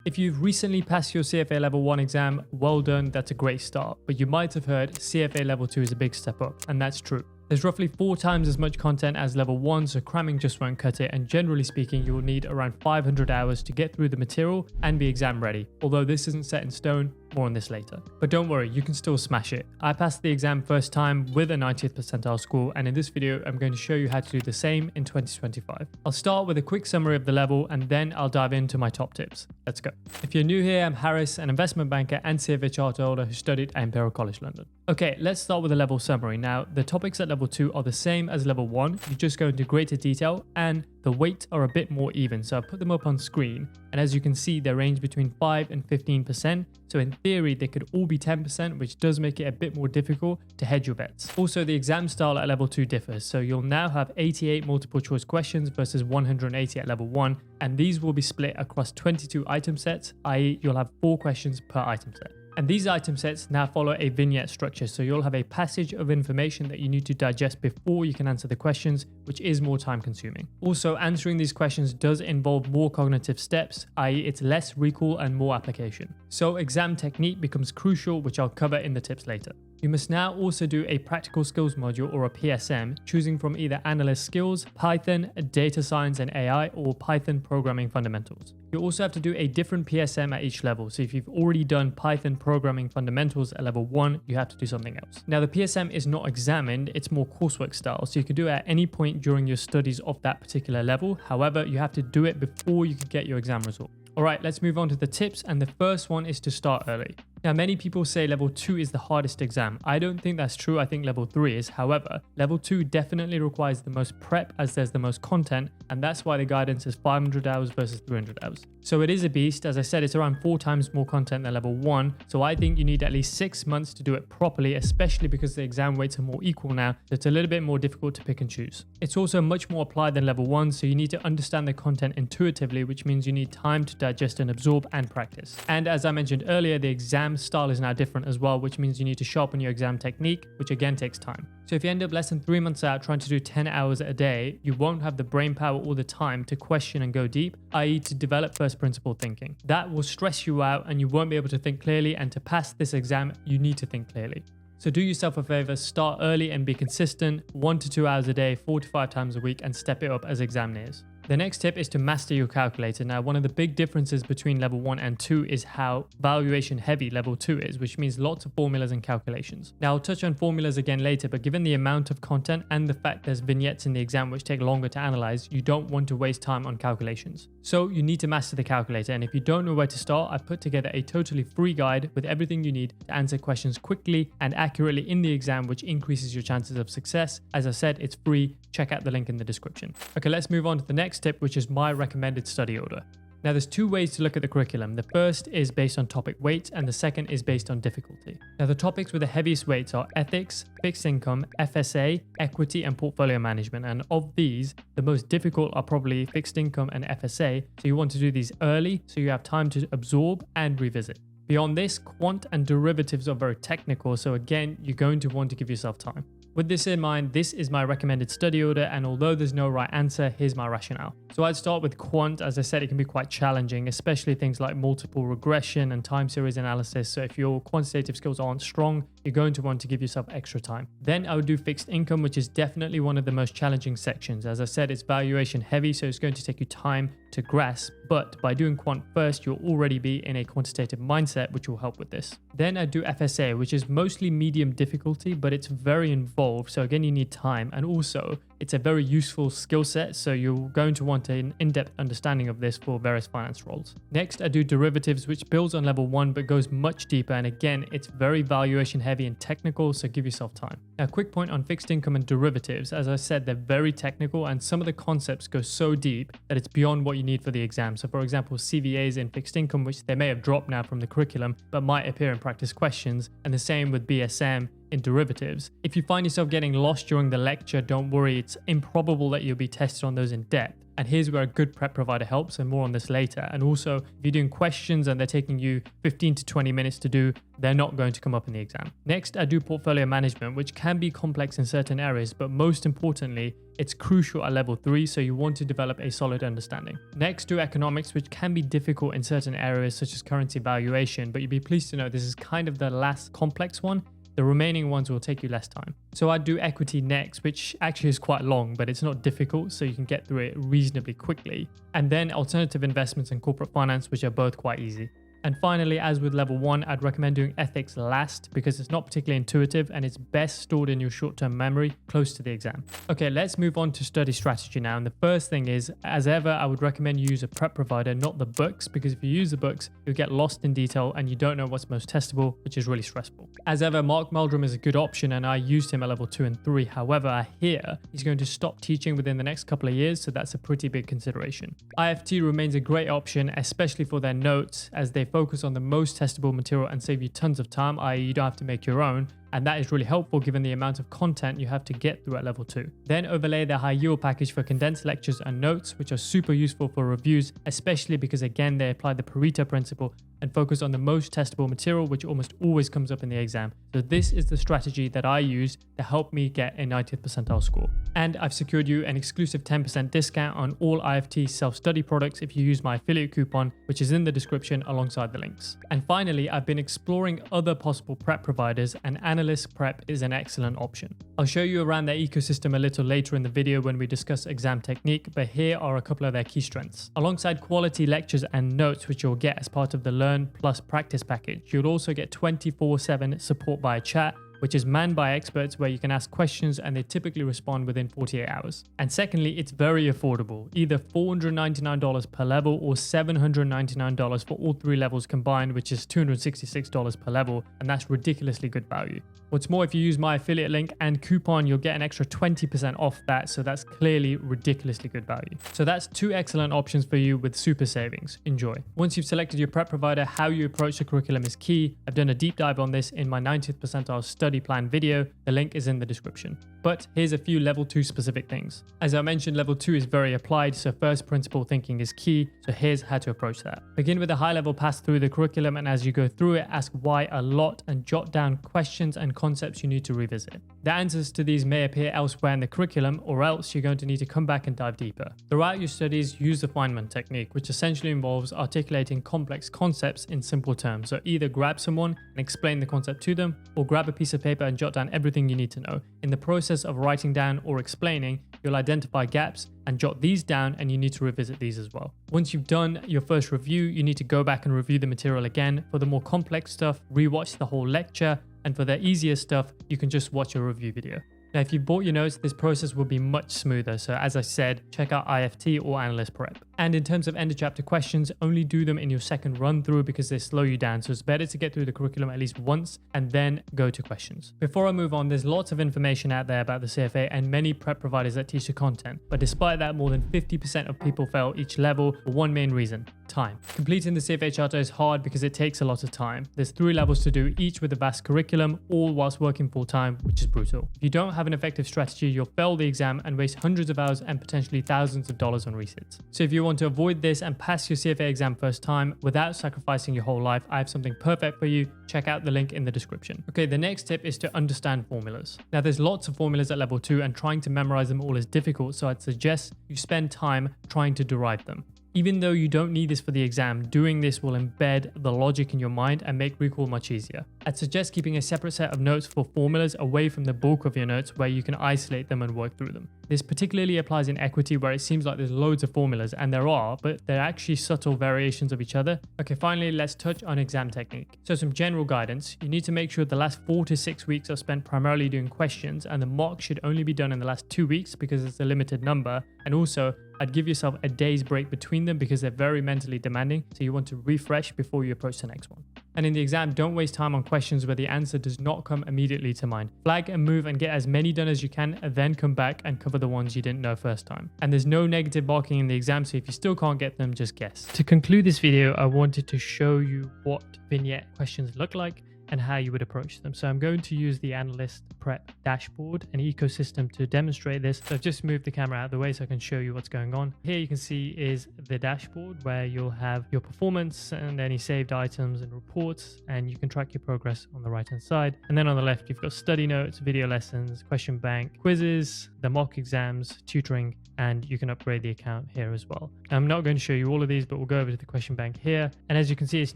If you've recently passed your CFA Level 1 exam, well done, that's a great start. But you might have heard CFA Level 2 is a big step up, and that's true. There's roughly 4 times as much content as level 1, so cramming just won't cut it, and generally speaking, you will need around 500 hours to get through the material and be exam ready. Although this isn't set in stone, more on this later. But don't worry, you can still smash it. I passed the exam first time with a 90th percentile score, and in this video, I'm going to show you how to do the same in 2025. I'll start with a quick summary of the level, and then I'll dive into my top tips. Let's go. If you're new here, I'm Harris, an investment banker and CFA charter holder who studied at Imperial College London. Okay, let's start with the level summary. Now, the topics at level 2 are the same as level 1. You just go into greater detail and the weights are a bit more even. So I've put them up on screen. And as you can see, they range between 5 and 15%. So in theory, they could all be 10%, which does make it a bit more difficult to hedge your bets. Also, the exam style at level 2 differs. So you'll now have 88 multiple choice questions versus 180 at level 1. And these will be split across 22 item sets, i.e. you'll have 4 questions per item set. And these item sets now follow a vignette structure, so you'll have a passage of information that you need to digest before you can answer the questions, which is more time consuming. Also, answering these questions does involve more cognitive steps, i.e. it's less recall and more application. So exam technique becomes crucial, which I'll cover in the tips later. You must now also do a practical skills module or a PSM, choosing from either analyst skills, Python, data science and AI, or Python programming fundamentals. You also have to do a different PSM at each level. So if you've already done Python programming fundamentals at level 1, you have to do something else. Now the PSM is not examined, it's more coursework style. So you can do it at any point during your studies of that particular level. However, you have to do it before you can get your exam result. All right, let's move on to the tips. And the first one is to start early. Now, many people say level 2 is the hardest exam. I don't think that's true. I think level 3 is. However, level 2 definitely requires the most prep as there's the most content, and that's why the guidance is 500 hours versus 300 hours. So it is a beast. As I said, it's around 4 times more content than level 1. So I think you need at least 6 months to do it properly, especially because the exam weights are more equal now. So it's a little bit more difficult to pick and choose. It's also much more applied than level 1. So you need to understand the content intuitively, which means you need time to digest and absorb and practice. And as I mentioned earlier, the exam style is now different as well, which means you need to sharpen your exam technique, which again takes time. So if you end up less than 3 months out trying to do 10 hours a day, you won't have the brain power or the time to question and go deep, i.e. to develop first principle thinking. That will stress you out and you won't be able to think clearly, and to pass this exam, you need to think clearly. So do yourself a favor, start early and be consistent, 1 to 2 hours a day, 4 to 5 times a week, and step it up as exam nears. The next tip is to master your calculator. Now, one of the big differences between level 1 and 2 is how valuation heavy level 2 is, which means lots of formulas and calculations. Now, I'll touch on formulas again later, but given the amount of content and the fact there's vignettes in the exam which take longer to analyze, you don't want to waste time on calculations. So you need to master the calculator, and if you don't know where to start, I've put together a totally free guide with everything you need to answer questions quickly and accurately in the exam, which increases your chances of success. As I said, it's free. Check out the link in the description. Okay, let's move on to the next tip, which is my recommended study order. Now, there's 2 ways to look at the curriculum. The first is based on topic weights, and the second is based on difficulty. Now, the topics with the heaviest weights are ethics, fixed income, FSA, equity, and portfolio management. And of these, the most difficult are probably fixed income and FSA. So you want to do these early so you have time to absorb and revisit. Beyond this, quant and derivatives are very technical. So again, you're going to want to give yourself time. With this in mind, this is my recommended study order, and although there's no right answer, here's my rationale. So I'd start with quant. As I said, it can be quite challenging, especially things like multiple regression and time series analysis. So if your quantitative skills aren't strong, you're going to want to give yourself extra time. Then I would do fixed income, which is definitely one of the most challenging sections. As I said, it's valuation heavy, so it's going to take you time to grasp, but by doing quant first, you'll already be in a quantitative mindset, which will help with this. Then I do FSA, which is mostly medium difficulty, but it's very involved. So again, you need time, and also it's a very useful skill set. So you're going to want an in-depth understanding of this for various finance roles. Next, I do derivatives, which builds on level 1, but goes much deeper. And again, it's very valuation heavy and technical, so give yourself time. Now, a quick point on fixed income and derivatives. As I said, they're very technical, and some of the concepts go so deep that it's beyond what you need for the exam. So for example, CVAs in fixed income, which they may have dropped now from the curriculum, but might appear in practice questions. And the same with BSM in derivatives. If you find yourself getting lost during the lecture, don't worry, it's improbable that you'll be tested on those in depth. And here's where a good prep provider helps, and more on this later. And also, if you're doing questions and they're taking you 15 to 20 minutes to do, they're not going to come up in the exam. Next, I do portfolio management, which can be complex in certain areas, but most importantly, it's crucial at level 3, so you want to develop a solid understanding. Next, do economics, which can be difficult in certain areas such as currency valuation, but you'd be pleased to know this is kind of the last complex one. The remaining ones will take you less time. So I'd do equity next, which actually is quite long, but it's not difficult, so you can get through it reasonably quickly. And then alternative investments and corporate finance, which are both quite easy. And finally, as with level 1, I'd recommend doing ethics last because it's not particularly intuitive and it's best stored in your short-term memory close to the exam. Okay, let's move on to study strategy now. And the first thing is, as ever, I would recommend you use a prep provider, not the books, because if you use the books, you'll get lost in detail and you don't know what's most testable, which is really stressful. As ever, Mark Meldrum is a good option and I used him at level 2 and 3. However, I hear he's going to stop teaching within the next couple of years, so that's a pretty big consideration. IFT remains a great option, especially for their notes, as they focus on the most testable material and save you tons of time, i.e. you don't have to make your own. And that is really helpful given the amount of content you have to get through at level 2. Then overlay the high yield package for condensed lectures and notes, which are super useful for reviews, especially because again, they apply the Pareto principle and focus on the most testable material, which almost always comes up in the exam. So this is the strategy that I use to help me get a 90th percentile score. And I've secured you an exclusive 10% discount on all IFT self-study products if you use my affiliate coupon, which is in the description alongside the links. And finally, I've been exploring other possible prep providers, and Analyst Prep is an excellent option. I'll show you around their ecosystem a little later in the video when we discuss exam technique, but here are a couple of their key strengths. Alongside quality lectures and notes, which you'll get as part of the Learn Plus Practice package, you'll also get 24/7 support via chat, which is manned by experts where you can ask questions and they typically respond within 48 hours. And secondly, it's very affordable, either $499 per level or $799 for all 3 levels combined, which is $266 per level, and that's ridiculously good value. What's more, if you use my affiliate link and coupon, you'll get an extra 20% off that, so that's clearly ridiculously good value. So that's 2 excellent options for you with super savings. Enjoy. Once you've selected your prep provider, how you approach the curriculum is key. I've done a deep dive on this in my 90th percentile study plan video. The link is in the description. But here's a few level 2 specific things. As I mentioned, level 2 is very applied, so first principle thinking is key. So here's how to approach that. Begin with a high level pass through the curriculum, and as you go through it, ask why a lot and jot down questions and concepts you need to revisit. The answers to these may appear elsewhere in the curriculum, or else you're going to need to come back and dive deeper. Throughout your studies, use the Feynman technique, which essentially involves articulating complex concepts in simple terms. So either grab someone and explain the concept to them, or grab a piece of paper and jot down everything you need to know. In the process of writing down or explaining, you'll identify gaps and jot these down, and you need to revisit these as well. Once you've done your first review, you need to go back and review the material again. For the more complex stuff, rewatch the whole lecture, and for the easier stuff, you can just watch a review video. Now, if you bought your notes, this process will be much smoother. So as I said, check out IFT or Analyst Prep. And in terms of end of chapter questions, only do them in your second run through because they slow you down. So it's better to get through the curriculum at least once and then go to questions. Before I move on, there's lots of information out there about the CFA and many prep providers that teach the content. But despite that, more than 50% of people fail each level for one main reason: time. Completing the CFA charter is hard because it takes a lot of time. There's 3 levels to do, each with a vast curriculum, all whilst working full time, which is brutal. If you don't have an effective strategy, you'll fail the exam and waste hundreds of hours and potentially thousands of dollars on resits. So if you want to avoid this and pass your CFA exam first time without sacrificing your whole life, I have something perfect for you. Check out the link in the description. Okay, the next tip is to understand formulas. Now, there's lots of formulas at level 2 and trying to memorize them all is difficult, so I'd suggest you spend time trying to derive them. Even though you don't need this for the exam, doing this will embed the logic in your mind and make recall much easier. I'd suggest keeping a separate set of notes for formulas away from the bulk of your notes where you can isolate them and work through them. This particularly applies in equity where it seems like there's loads of formulas, and there are, but they're actually subtle variations of each other. Okay, finally, let's touch on exam technique. So some general guidance: you need to make sure the last 4 to 6 weeks are spent primarily doing questions, and the mock should only be done in the last 2 weeks because it's a limited number. And also, I'd give yourself a day's break between them because they're very mentally demanding, so you want to refresh before you approach the next one. And in the exam, don't waste time on questions where the answer does not come immediately to mind. Flag and move and get as many done as you can, and then come back and cover the ones you didn't know first time. And there's no negative marking in the exam, so if you still can't get them, just guess. To conclude this video, I wanted to show you what vignette questions look like. and how you would approach them. So I'm going to use the analyst prep dashboard and ecosystem to demonstrate this. So I've just moved the camera out of the way so I can show you what's going on. Here you can see is the dashboard where you'll have your performance and any saved items and reports, and you can track your progress on the right hand side. And then on the left, you've got study notes, video lessons, question bank, quizzes, the mock exams, tutoring, and you can upgrade the account here as well. I'm not going to show you all of these, but we'll go over to the question bank here. And as you can see, it's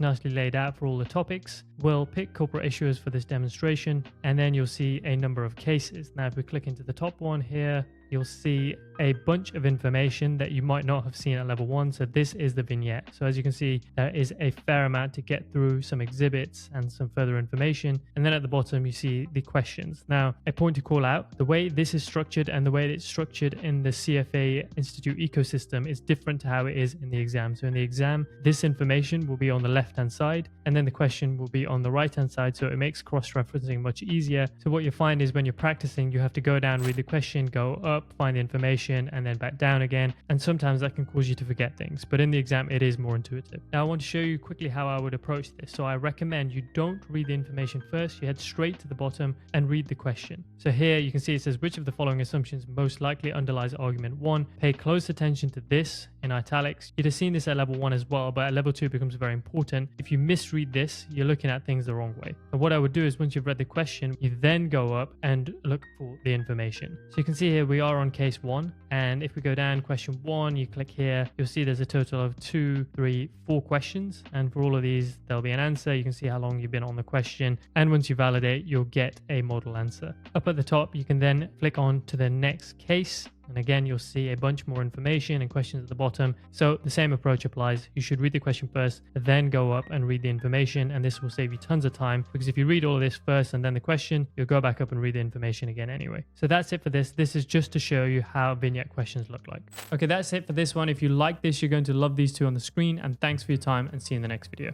nicely laid out for all the topics. We'll pick corporate issuers for this demonstration, and then you'll see a number of cases. Now, if we click into the top one here, you'll see a bunch of information that you might not have seen at level 1. So this is the vignette. So as you can see, there is a fair amount to get through, some exhibits and some further information. And then at the bottom, you see the questions. Now, a point to call out, the way this is structured and the way it's structured in the CFA Institute ecosystem is different to how it is in the exam. So in the exam, this information will be on the left-hand side, and then the question will be on the right-hand side. So it makes cross-referencing much easier. So what you find is when you're practicing, you have to go down, read the question, go up, find the information, and then back down again. And sometimes that can cause you to forget things. But in the exam, it is more intuitive. Now, I want to show you quickly how I would approach this. So I recommend you don't read the information first. You head straight to the bottom and read the question. So here you can see it says, which of the following assumptions most likely underlies argument 1? Pay close attention to this in italics. You'd have seen this at level 1 as well, but at level 2 it becomes very important. If you misread this, you're looking at things the wrong way. And what I would do is once you've read the question, you then go up and look for the information. So you can see here we are on case 1. And if we go down question 1, you click here, you'll see there's a total of 2, 3, 4 questions. And for all of these, there'll be an answer. You can see how long you've been on the question. And once you validate, you'll get a model answer. Up at the top, you can then flick on to the next case. And again, you'll see a bunch more information and questions at the bottom. So the same approach applies. You should read the question first, then go up and read the information. And this will save you tons of time, because if you read all of this first and then the question, you'll go back up and read the information again anyway. So that's it for this. This is just to show you how vignette questions look like. Okay, that's it for this one. If you like this, you're going to love these two on the screen. And thanks for your time, and see you in the next video.